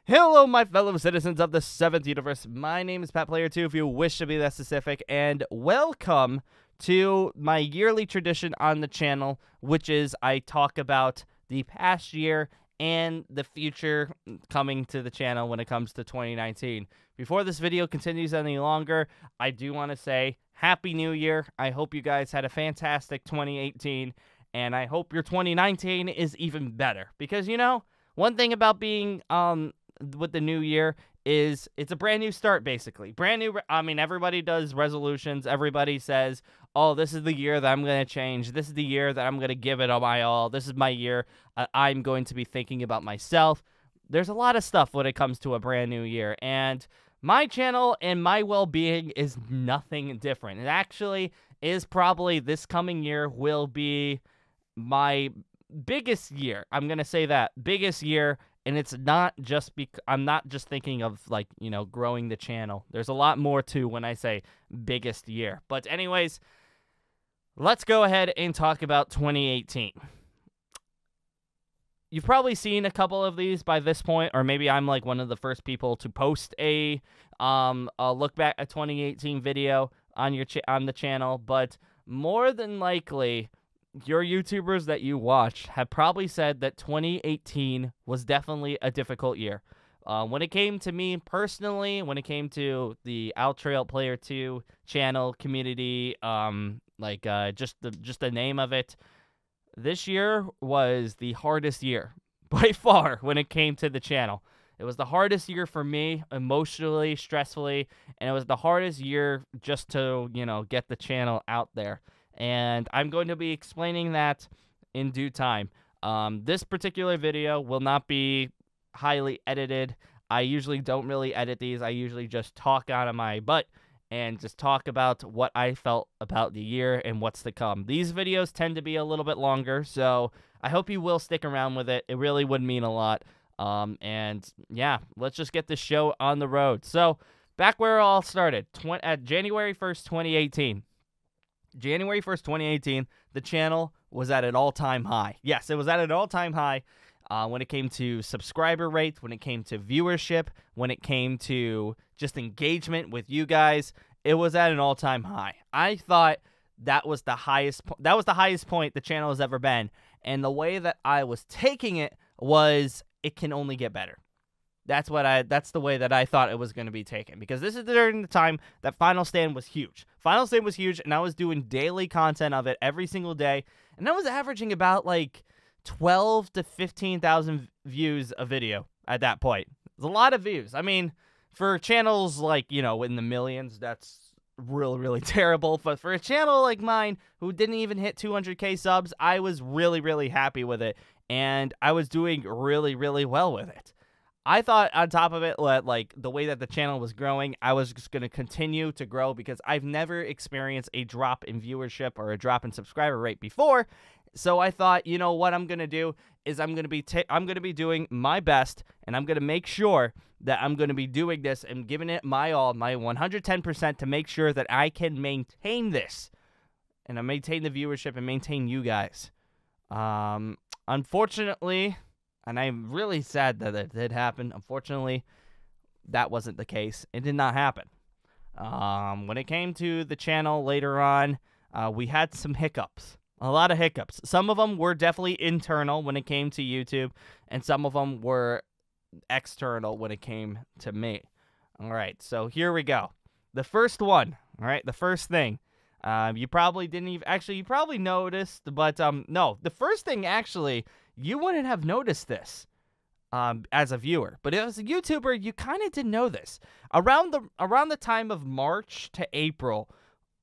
Hello, my fellow citizens of the 7th universe. My name is PatPlayer2, if you wish to be that specific, and welcome to my yearly tradition on the channel, which is I talk about the past year and the future coming to the channel when it comes to 2019. Before this video continues any longer, I do want to say Happy New Year. I hope you guys had a fantastic 2018, and I hope your 2019 is even better. Because, you know, one thing about being with the new year is it's a brand new start, basically. Brand new, I mean, everybody does resolutions. Everybody says, oh, this is the year that I'm going to change. This is the year that I'm going to give it my all. This is my year. I'm going to be thinking about myself. There's a lot of stuff when it comes to a brand new year. And my channel and my well-being is nothing different. It actually is probably this coming year will be my biggest year. I'm going to say that. Biggest year. And it's not just I'm not just thinking of, like, you know, growing the channel. There's a lot more to when I say biggest year. But anyways, let's go ahead and talk about 2018. You've probably seen a couple of these by this point, or maybe I'm like one of the first people to post a look back at 2018 video on the channel. But more than likely, your YouTubers that you watch have probably said that 2018 was definitely a difficult year. When it came to me personally, when it came to the owTreyalP channel community, just the name of it, this year was the hardest year by far when it came to the channel. It was the hardest year for me, emotionally, stressfully, and it was the hardest year just to, you know, get the channel out there. And I'm going to be explaining that in due time. This particular video will not be highly edited. I usually don't really edit these. I usually just talk out of my butt and just talk about what I felt about the year and what's to come. These videos tend to be a little bit longer, so I hope you will stick around with it. It really would mean a lot. And yeah, let's just get this show on the road. So back where it all started, at January 1st, 2018. January 1st, 2018, the channel was at an all-time high. Yes, it was at an all-time high when it came to subscriber rates, when it came to viewership, when it came to just engagement with you guys. It was at an all-time high. I thought that was the highest point the channel has ever been, and the way that I was taking it was it can only get better. That's the way that I thought it was going to be taken, because this is during the time that Final Stand was huge. Final Stand was huge, and I was doing daily content of it every single day, and I was averaging about like 12 to 15,000 views a video at that point. It's a lot of views. I mean, for channels like, you know, in the millions, that's really, really terrible. But for a channel like mine, who didn't even hit 200K subs, I was really, really happy with it, and I was doing really, really well with it. I thought on top of it, like the way that the channel was growing, I was just going to continue to grow because I've never experienced a drop in viewership or a drop in subscriber rate before. So I thought, you know what I'm going to do is I'm going to be doing my best, and I'm going to make sure that I'm going to be doing this and giving it my all, my 110% to make sure that I can maintain this and I maintain the viewership and maintain you guys. Unfortunately, and I'm really sad that it did happen. Unfortunately, that wasn't the case. It did not happen. When it came to the channel later on, we had some hiccups. A lot of hiccups. Some of them were definitely internal when it came to YouTube, and some of them were external when it came to me. All right, so here we go. The first one, all right, the first thing. You probably didn't even, actually, you probably noticed, but no, the first thing actually, you wouldn't have noticed this as a viewer, but as a YouTuber, you kind of didn't know this. Around the time of March to April,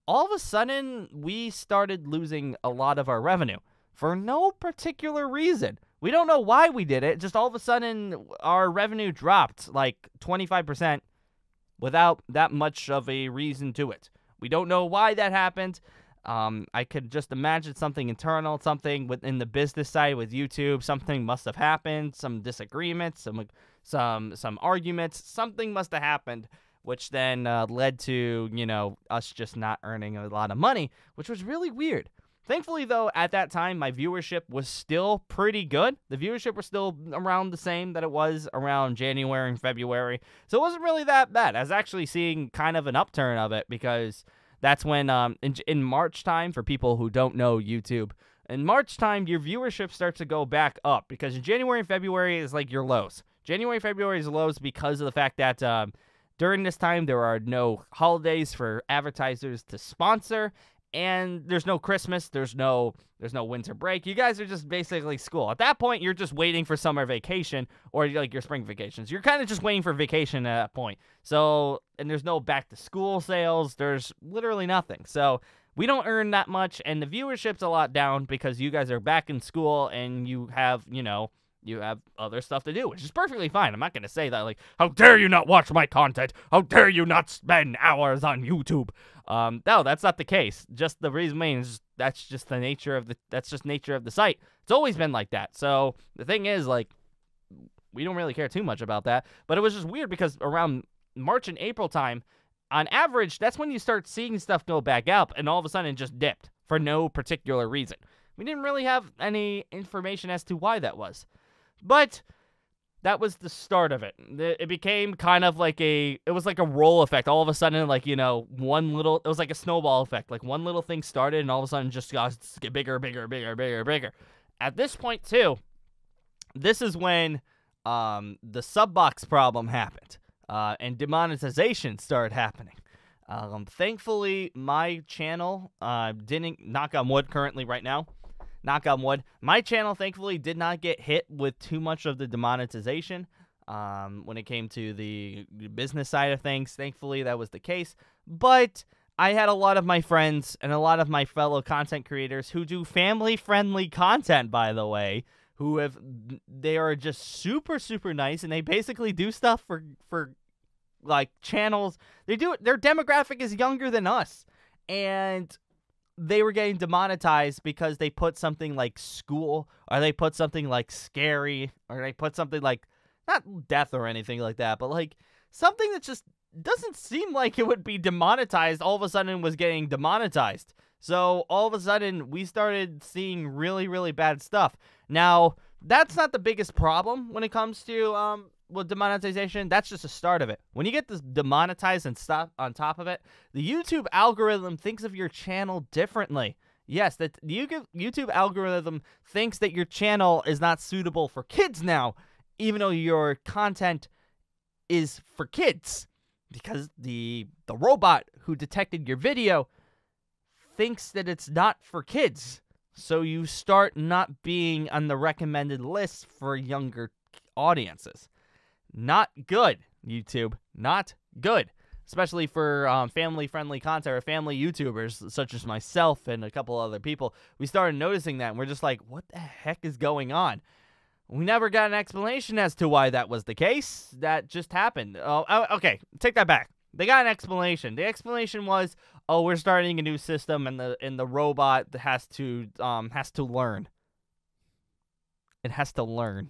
all of a sudden, we started losing a lot of our revenue for no particular reason. We don't know why we did it. Just all of a sudden, our revenue dropped like 25% without that much of a reason to it. We don't know why that happened. I could just imagine something internal, something within the business side with YouTube. Something must have happened, some disagreements, some arguments. Something must have happened, which then led to, you know, us just not earning a lot of money, which was really weird. Thankfully, though, at that time, my viewership was still pretty good. The viewership was still around the same that it was around January and February. So it wasn't really that bad. I was actually seeing kind of an upturn of it because that's when, in March time, for people who don't know YouTube, in March time, your viewership starts to go back up because in January and February is like your lows. January and February is lows because of the fact that during this time, there are no holidays for advertisers to sponsor. And there's no Christmas, there's no winter break. You guys are just basically school. At that point, you're just waiting for summer vacation or like your spring vacations. You're kind of just waiting for vacation at that point. So, and there's no back to school sales. There's literally nothing. So we don't earn that much, and the viewership's a lot down because you guys are back in school and you have, you have other stuff to do, which is perfectly fine. I'm not going to say that, like, how dare you not watch my content? How dare you not spend hours on YouTube? No, that's not the case. Just the reason is that's just the nature of the site. It's always been like that. So the thing is, like, we don't really care too much about that. But it was just weird because around March and April time, on average, that's when you start seeing stuff go back up, and all of a sudden it just dipped for no particular reason. We didn't really have any information as to why that was. But that was the start of it. It became kind of like it was like a roll effect. All of a sudden, like, it was like a snowball effect. Like one little thing started and all of a sudden just got bigger, bigger, bigger, bigger, bigger. At this point, too, this is when the sub box problem happened and demonetization started happening. Thankfully, my channel didn't, knock on wood currently right now, knock on wood, my channel thankfully did not get hit with too much of the demonetization when it came to the business side of things. Thankfully, that was the case. But I had a lot of my friends and a lot of my fellow content creators who do family-friendly content, by the way, they are just super, super nice, and they basically do stuff for like channels. Their demographic is younger than us, and they were getting demonetized because they put something like school, or they put something like scary, or they put something like, not death or anything like that, but like something that just doesn't seem like it would be demonetized, all of a sudden was getting demonetized. So all of a sudden we started seeing really, really bad stuff. Now, that's not the biggest problem when it comes to with demonetization. That's just the start of it. When you get this demonetized and stuff on top of it, the YouTube algorithm thinks of your channel differently. Yes, the YouTube algorithm thinks that your channel is not suitable for kids now, even though your content is for kids, because the robot who detected your video thinks that it's not for kids. So you start not being on the recommended list for younger audiences. Not good, YouTube. Not good. Especially for family-friendly content or family YouTubers such as myself and a couple other people. We started noticing that, and we're just like, what the heck is going on? We never got an explanation as to why that was the case. That just happened. Okay, take that back. They got an explanation. The explanation was, oh, we're starting a new system, and the robot has to learn. It has to learn.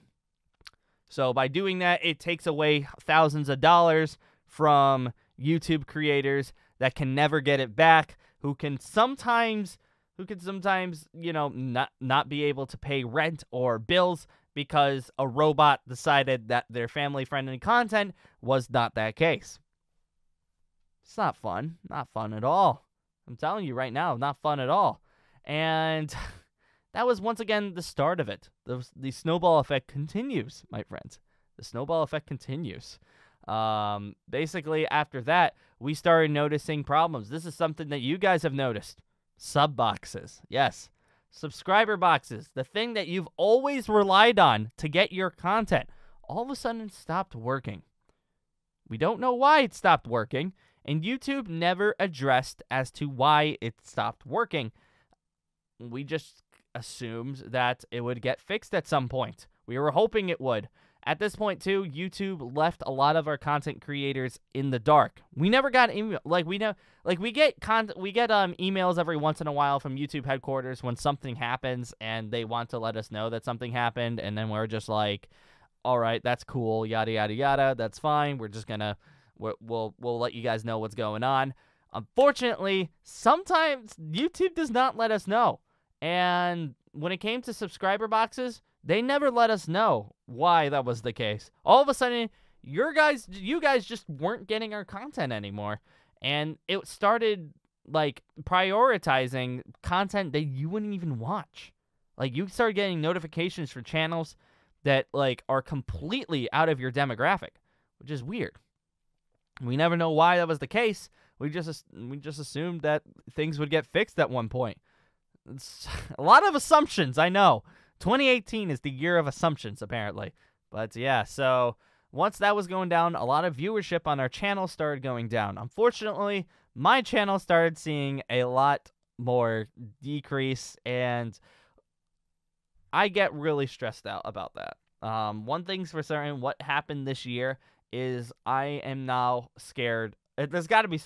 So by doing that, it takes away thousands of dollars from YouTube creators that can never get it back, who can sometimes, not be able to pay rent or bills because a robot decided that their family-friendly content was not that case. It's not fun. Not fun at all. I'm telling you right now, not fun at all. And that was, once again, the start of it. The snowball effect continues, my friends. The snowball effect continues. Basically, after that, we started noticing problems. This is something that you guys have noticed. Sub boxes. Yes. Subscriber boxes. The thing that you've always relied on to get your content. All of a sudden, it stopped working. We don't know why it stopped working, and YouTube never addressed as to why it stopped working. We just assumed that it would get fixed at some point. We were hoping it would. At this point, too, YouTube left a lot of our content creators in the dark. We never got email. We get emails every once in a while from YouTube headquarters when something happens and they want to let us know that something happened, and then we're just like, all right, that's cool, yada yada yada, that's fine. We're just gonna we'll let you guys know what's going on. Unfortunately, sometimes YouTube does not let us know. And when it came to subscriber boxes, they never let us know why that was the case. All of a sudden, you guys just weren't getting our content anymore. And it started, like, prioritizing content that you wouldn't even watch. Like, you started getting notifications for channels that, like, are completely out of your demographic, which is weird. We never know why that was the case. We just assumed that things would get fixed at one point. It's a lot of assumptions, I know. 2018 is the year of assumptions, apparently. But yeah, so once that was going down, a lot of viewership on our channel started going down. Unfortunately, my channel started seeing a lot more decrease, and I get really stressed out about that. One thing's for certain, what happened this year is I am now scared. There's got to be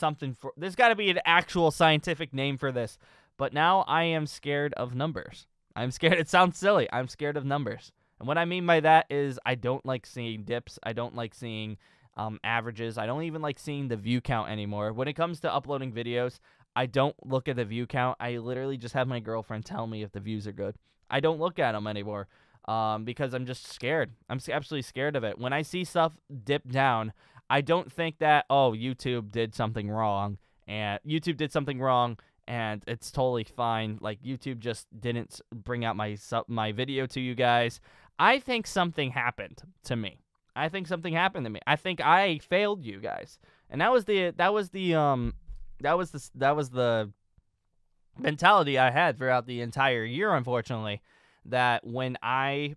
there's got to be an actual scientific name for this. But now I am scared of numbers. I'm scared. It sounds silly. I'm scared of numbers. And what I mean by that is I don't like seeing dips. I don't like seeing averages. I don't even like seeing the view count anymore. When it comes to uploading videos, I don't look at the view count. I literally just have my girlfriend tell me if the views are good. I don't look at them anymore because I'm just scared. I'm absolutely scared of it. When I see stuff dip down, I don't think that, oh, YouTube did something wrong. And it's totally fine. Like, YouTube just didn't bring out my video to you guys. I think something happened to me. I think I failed you guys. And that was the mentality I had throughout the entire year, unfortunately. That when I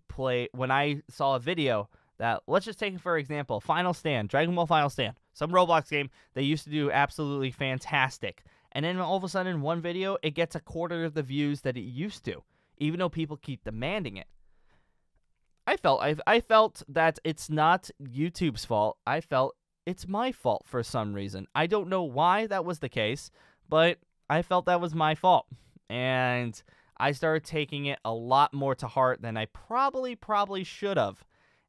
saw a video that, let's just take it for example, Final Stand, Dragon Ball Final Stand, some Roblox game they used to do absolutely fantastic. And then all of a sudden, one video, it gets a quarter of the views that it used to, even though people keep demanding it. I felt that it's not YouTube's fault. I felt it's my fault for some reason. I don't know why that was the case, but I felt that was my fault. And I started taking it a lot more to heart than I probably should have.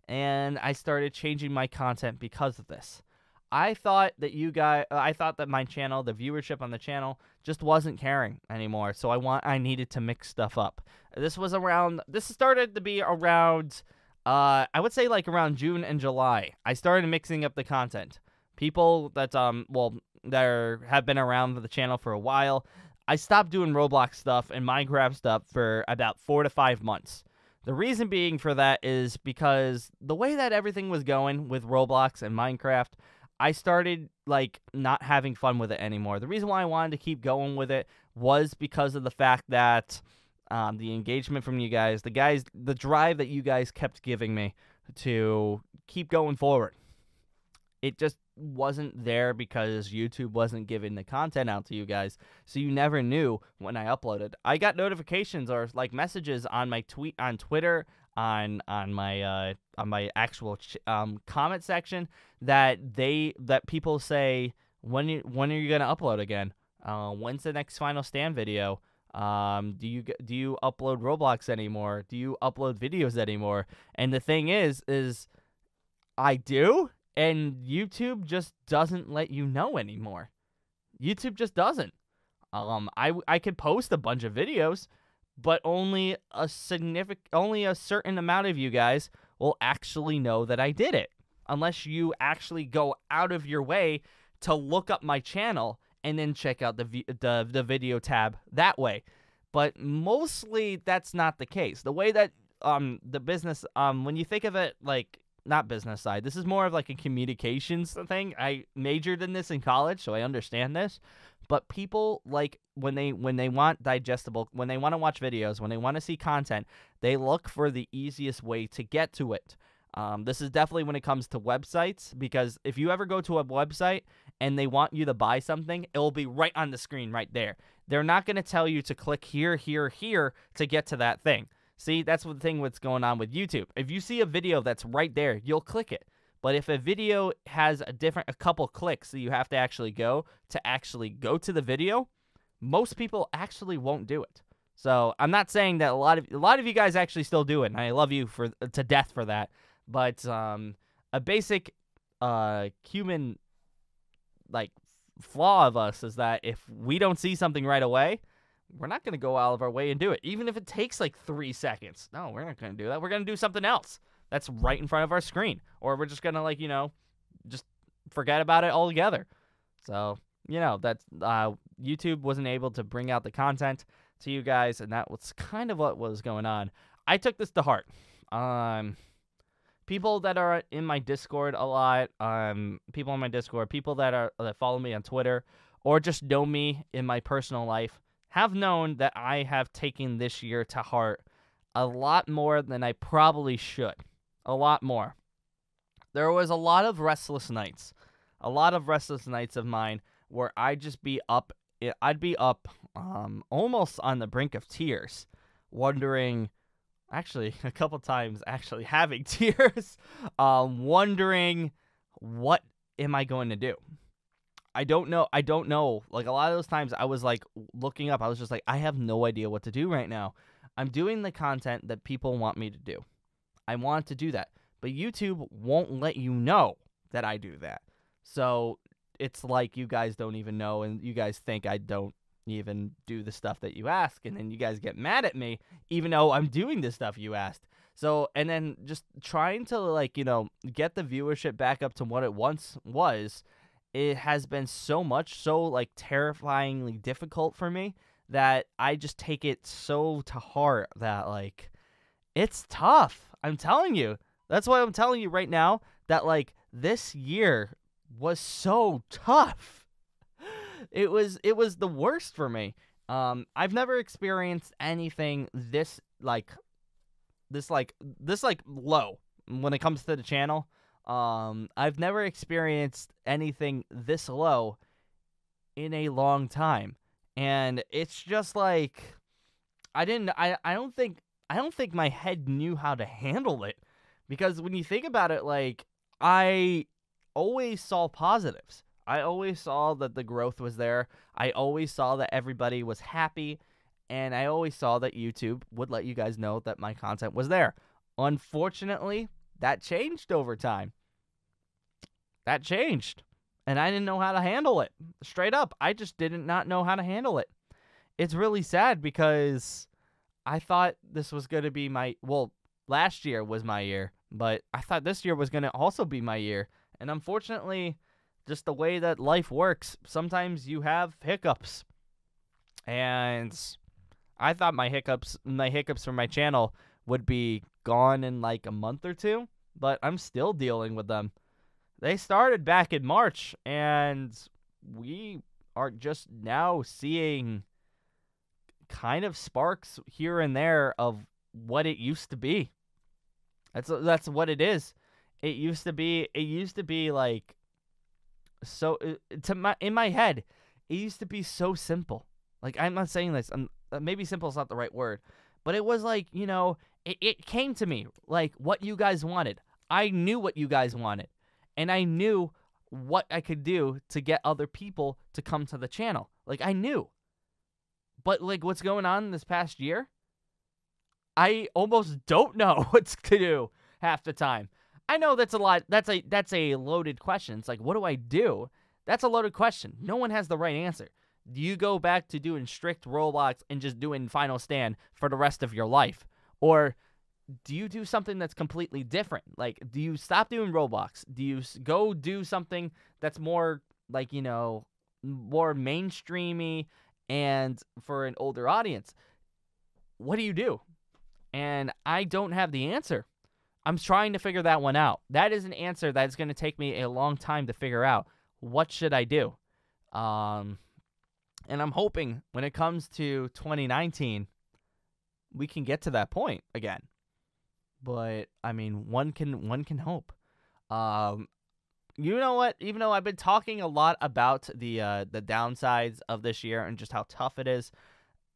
And I started changing my content because of this. I thought that my channel, the viewership on the channel, just wasn't caring anymore. So I needed to mix stuff up. This started to be around, I would say like around June and July. I started mixing up the content. People that have been around the channel for a while. I stopped doing Roblox stuff and Minecraft stuff for about 4 to 5 months. The reason being for that is because the way that everything was going with Roblox and Minecraft, I started, like, not having fun with it anymore. The reason why I wanted to keep going with it was because of the fact that the engagement from you guys, the drive that you guys kept giving me to keep going forward. It just wasn't there because YouTube wasn't giving the content out to you guys, so you never knew when I uploaded. I got notifications or, like, messages on my on Twitter, on my actual comment section that people say, when are you gonna upload again? When's the next Final Stand video? Do you upload Roblox anymore? Do you upload videos anymore? And the thing is I do, and YouTube just doesn't let you know anymore. YouTube just doesn't. I could post a bunch of videos, but only a certain amount of you guys will actually know that I did it, unless you actually go out of your way to look up my channel and then check out the video tab that way. But mostly that's not the case. The way that the business, when you think of it, like, not business side, this is more of like a communications thing. I majored in this in college, so I understand this. But people, like, when they want digestible, when they want to watch videos, when they want to see content, they look for the easiest way to get to it. This is definitely when it comes to websites, because if you ever go to a website and they want you to buy something, it will be right on the screen right there. They're not going to tell you to click here, here, here to get to that thing. See, that's the thing what's going on with YouTube. If you see a video that's right there, you'll click it. But if a video has a couple clicks that you have to actually go to the video, most people actually won't do it. So I'm not saying that a lot of you guys actually still do it, and I love you to death for that. But a basic human, like, flaw of us is that if we don't see something right away, we're not going to go out of our way and do it, even if it takes like 3 seconds. No, we're not going to do that. We're going to do something else that's right in front of our screen, or we're just going to, like, just forget about it altogether. So, that's YouTube wasn't able to bring out the content to you guys, and that was kind of what was going on. I took this to heart. People that are in my Discord a lot, people in my Discord, people that follow me on Twitter, or just know me in my personal life, have known that I have taken this year to heart a lot more than I probably should. A lot more. There was a lot of restless nights. A lot of restless nights of mine where I'd be up almost on the brink of tears, wondering, actually, a couple times actually having tears, wondering, what am I going to do? I don't know. Like, a lot of those times I was like looking up. I was just like, I have no idea what to do right now. I'm doing the content that people want me to do. I want to do that. But YouTube won't let you know that I do that. So it's like you guys don't even know, and you guys think I don't even do the stuff that you ask, and then you guys get mad at me even though I'm doing the stuff you asked. So, and then just trying to, like, get the viewership back up to what it once was, it has been so like terrifyingly difficult for me that I just take it so to heart that, like, it's tough. I'm telling you. That's why I'm telling you right now that, like, this year was so tough. It was the worst for me. I've never experienced anything this low when it comes to the channel. I've never experienced anything this low in a long time. And it's just like, I don't think my head knew how to handle it, because when you think about it, like, I always saw positives. I always saw that the growth was there. I always saw that everybody was happy, and I always saw that YouTube would let you guys know that my content was there. Unfortunately, that changed over time. That changed, and I didn't know how to handle it. Straight up, I just did not know how to handle it. It's really sad because I thought this was going to be last year was my year, but I thought this year was going to also be my year. And unfortunately, just the way that life works, sometimes you have hiccups. And I thought my hiccups from my channel would be gone in like a month or two, but I'm still dealing with them. They started back in March, and we are just now seeing kind of sparks here and there of what it used to be. That's what it is. It used to be like, so in my head, it used to be so simple. Like, I'm not saying this, maybe simple is not the right word, but it was like, it came to me like what you guys wanted. I knew what you guys wanted, and I knew what I could do to get other people to come to the channel. Like, I knew. But, like, what's going on this past year, I almost don't know what to do half the time. I know that's a lot. That's a loaded question. It's like, what do I do? That's a loaded question. No one has the right answer. Do you go back to doing strict Roblox and just doing Final Stand for the rest of your life? Or do you do something that's completely different? Like, do you stop doing Roblox? Do you go do something that's more, like, more mainstreamy and for an older audience? What do you do? And I don't have the answer. I'm trying to figure that one out. That is an answer that's going to take me a long time to figure out. What should I do? And I'm hoping when it comes to 2019, we can get to that point again. But I mean, one can hope. You know what? Even though I've been talking a lot about the downsides of this year and just how tough it is,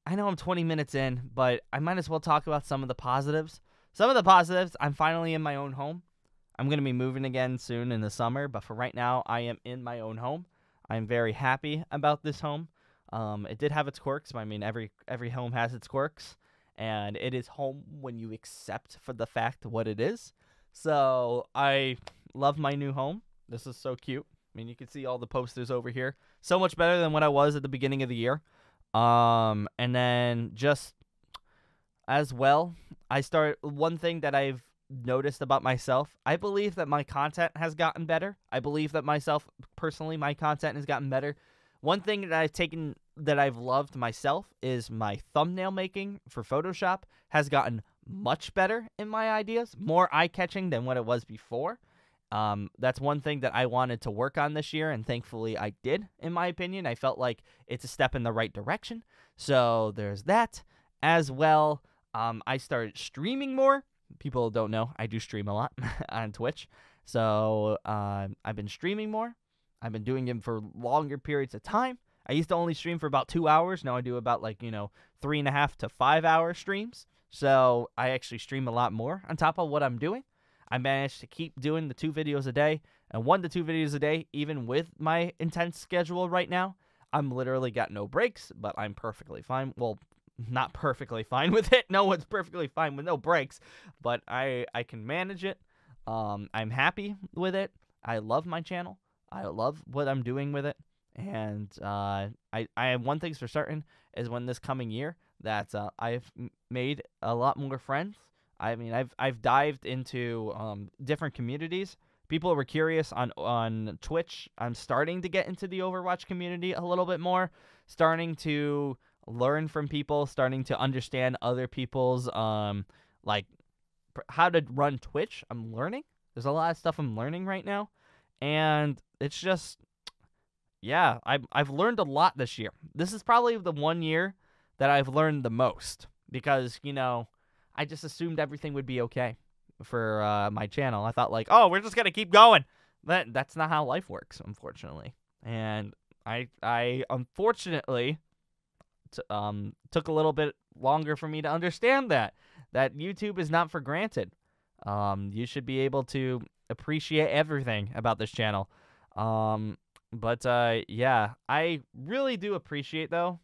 I know I'm 20 minutes in, but I might as well talk about some of the positives. Some of the positives, I'm finally in my own home. I'm going to be moving again soon in the summer, but for right now, I am in my own home. I'm very happy about this home. It did have its quirks. I mean, every home has its quirks, and it is home when you accept for the fact what it is. So I love my new home. This is so cute. I mean, you can see all the posters over here. So much better than what I was at the beginning of the year. And then just as well, one thing that I've noticed about myself, I believe that my content has gotten better. I believe that myself, personally, my content has gotten better. One thing that I've loved myself is my thumbnail making for Photoshop has gotten much better in my ideas, more eye-catching than what it was before. That's one thing that I wanted to work on this year, and thankfully I did, in my opinion. I felt like it's a step in the right direction. So there's that. As well, I started streaming more. People don't know, I do stream a lot on Twitch. So I've been streaming more. I've been doing them for longer periods of time. I used to only stream for about 2 hours. Now I do about 3.5 to 5 hour streams. So I actually stream a lot more on top of what I'm doing. I managed to keep doing the 2 videos a day, and 1 to 2 videos a day, even with my intense schedule right now. I'm literally got no breaks, but I'm perfectly fine. Well, not perfectly fine with it. No one's perfectly fine with no breaks, but I can manage it. I'm happy with it. I love my channel. I love what I'm doing with it. And one thing's for certain is when this coming year that I've made a lot more friends. I mean, I've dived into different communities. People were curious on Twitch. I'm starting to get into the Overwatch community a little bit more, starting to learn from people, starting to understand other people's like how to run Twitch. I'm learning. There's a lot of stuff I'm learning right now, and it's just, yeah, I've learned a lot this year. This is probably the one year that I've learned the most because, I just assumed everything would be okay for my channel. I thought oh, we're just gonna keep going. That's not how life works, unfortunately. And I unfortunately took a little bit longer for me to understand that YouTube is not for granted. You should be able to appreciate everything about this channel. But yeah, I really do appreciate though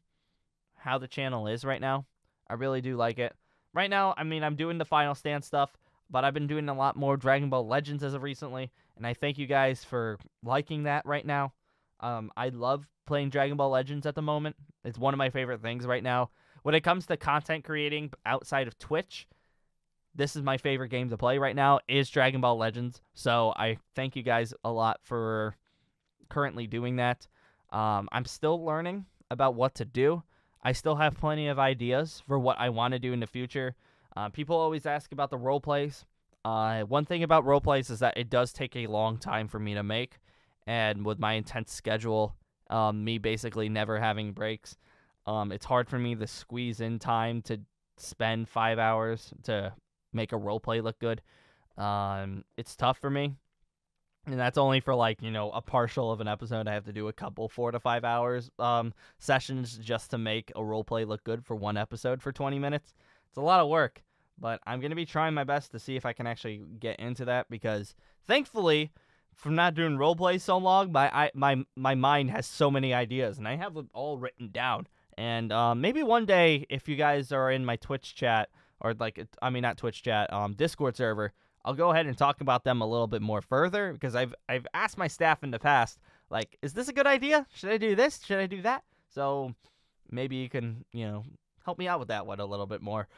how the channel is right now. I really do like it. Right now, I mean, I'm doing the Final Stand stuff, but I've been doing a lot more Dragon Ball Legends as of recently, and I thank you guys for liking that right now. I love playing Dragon Ball Legends at the moment. It's one of my favorite things right now. When it comes to content creating outside of Twitch, this is my favorite game to play right now, is Dragon Ball Legends. So I thank you guys a lot for currently doing that. I'm still learning about what to do. I still have plenty of ideas for what I want to do in the future. People always ask about the role plays. One thing about role plays is that it does take a long time for me to make. And with my intense schedule, me basically never having breaks, it's hard for me to squeeze in time to spend 5 hours to make a role play look good. It's tough for me. And that's only for a partial of an episode. I have to do a couple 4 to 5 hours sessions just to make a roleplay look good for one episode for 20 minutes. It's a lot of work, but I'm going to be trying my best to see if I can actually get into that because thankfully, from not doing roleplay so long, my mind has so many ideas and I have them all written down. And maybe one day, if you guys are in my Twitch chat or not Twitch chat, Discord server, I'll go ahead and talk about them a little bit more further because I've asked my staff in the past, is this a good idea? Should I do this? Should I do that? So maybe you can, help me out with that one a little bit more.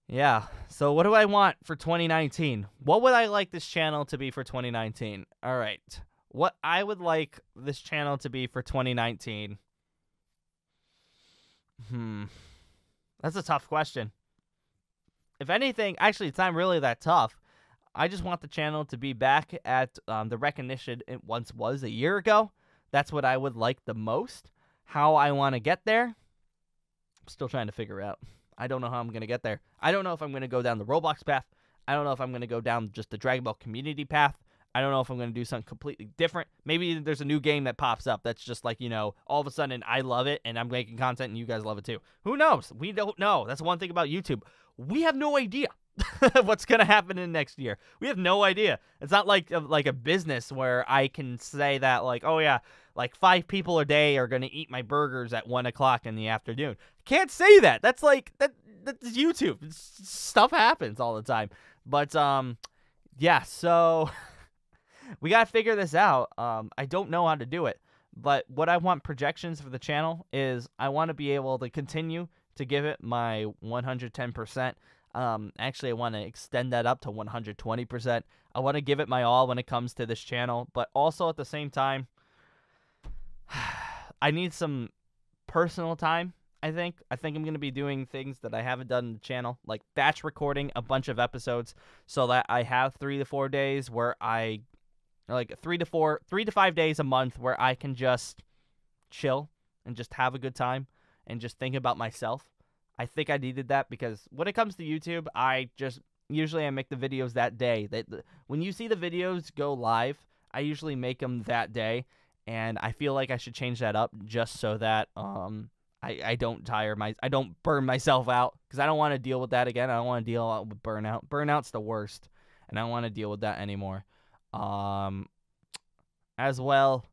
Yeah. So what do I want for 2019? What would I like this channel to be for 2019? All right. What I would like this channel to be for 2019. That's a tough question. If anything, actually, it's not really that tough. I just want the channel to be back at the recognition it once was a year ago. That's what I would like the most. How I want to get there, I'm still trying to figure out. I don't know how I'm going to get there. I don't know if I'm going to go down the Roblox path. I don't know if I'm going to go down just the Dragon Ball community path. I don't know if I'm going to do something completely different. Maybe there's a new game that pops up that's just all of a sudden I love it and I'm making content and you guys love it too. Who knows? We don't know. That's one thing about YouTube. We have no idea what's going to happen in next year. We have no idea. It's not like a business where I can say that oh yeah, 5 people a day are going to eat my burgers at 1 o'clock in the afternoon. Can't say that. That's that's YouTube. Stuff happens all the time. But yeah, so we got to figure this out. I don't know how to do it, But what I want projections for the channel is I want to be able to continue to give it my 110%. Actually, I want to extend that up to 120%. I want to give it my all when it comes to this channel, but also at the same time, I need some personal time. I think I'm going to be doing things that I haven't done on the channel, like batch recording a bunch of episodes so that I have 3 to 4 days where like 3 to 5 days a month where I can just chill and just have a good time and just think about myself. I think I needed that because when it comes to YouTube, usually I make the videos that day. When you see the videos go live, I usually make them that day, and I feel like I should change that up just so that I don't burn myself out, because I don't want to deal with that again. I don't want to deal with burnout. Burnout's the worst, and I don't want to deal with that anymore. As well,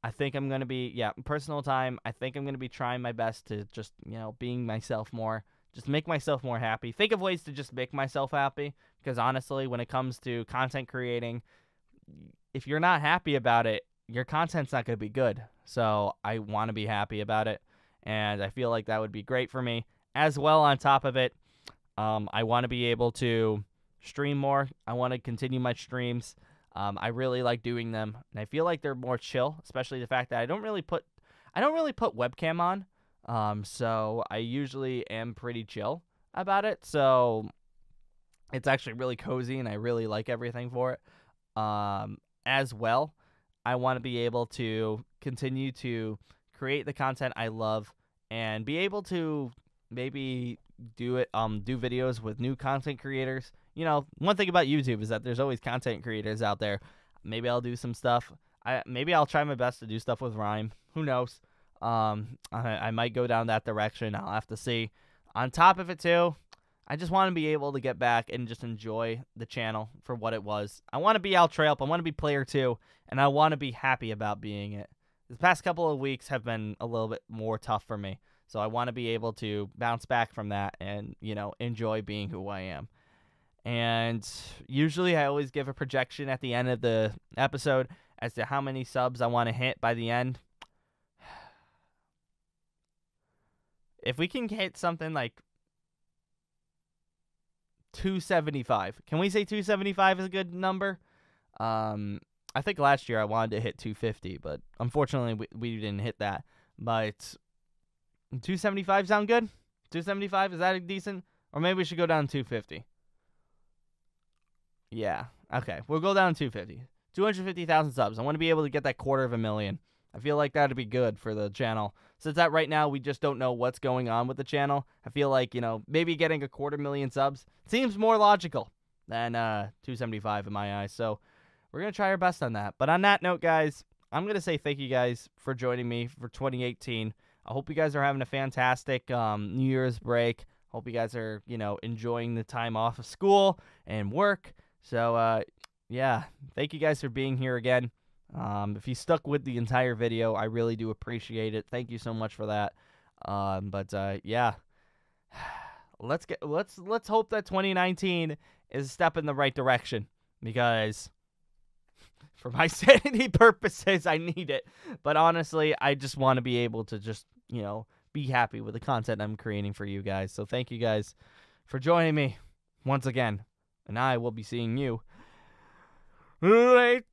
I think I'm going to be, personal time. I think I'm going to be trying my best to just, being myself more, just make myself more happy. Think of ways to just make myself happy, because honestly, when it comes to content creating, if you're not happy about it, your content's not going to be good. So I want to be happy about it, and I feel like that would be great for me. As well, on top of it, I want to be able to stream more. I want to continue my streams. I really like doing them, and I feel like they're more chill, especially the fact that I don't really put webcam on. So I usually am pretty chill about it. So it's actually really cozy, and I really like everything for it. As well, I want to be able to continue to create the content I love and be able to maybe do videos with new content creators. One thing about YouTube is that there's always content creators out there. Maybe I'll do some stuff. Maybe I'll try my best to do stuff with rhyme. Who knows? I might go down that direction. I'll have to see. On top of it, too, I just want to be able to get back and just enjoy the channel for what it was. I want to be owTreyalP. I want to be player 2, and I want to be happy about being it. The past couple of weeks have been a little bit more tough for me, so I want to be able to bounce back from that and, enjoy being who I am. And usually I always give a projection at the end of the episode as to how many subs I want to hit by the end. If we can hit something like 275. Can we say 275 is a good number? I think last year I wanted to hit 250, but unfortunately we didn't hit that. But 275 sound good? 275, is that decent? Or maybe we should go down to 250. Yeah, okay. We'll go down to 250. 250,000 subs. I want to be able to get that 250,000. I feel like that would be good for the channel. Since that right now we just don't know what's going on with the channel, I feel like, maybe getting a 250,000 subs seems more logical than 275 in my eyes. So we're going to try our best on that. But on that note, guys, I'm going to say thank you guys for joining me for 2018. I hope you guys are having a fantastic New Year's break. Hope you guys are, enjoying the time off of school and work. So, yeah, thank you guys for being here again. If you stuck with the entire video, I really do appreciate it. Thank you so much for that. Yeah, let's hope that 2019 is a step in the right direction, because for my sanity purposes, I need it. But honestly, I just want to be able to just, be happy with the content I'm creating for you guys. So thank you guys for joining me once again. And I will be seeing you later.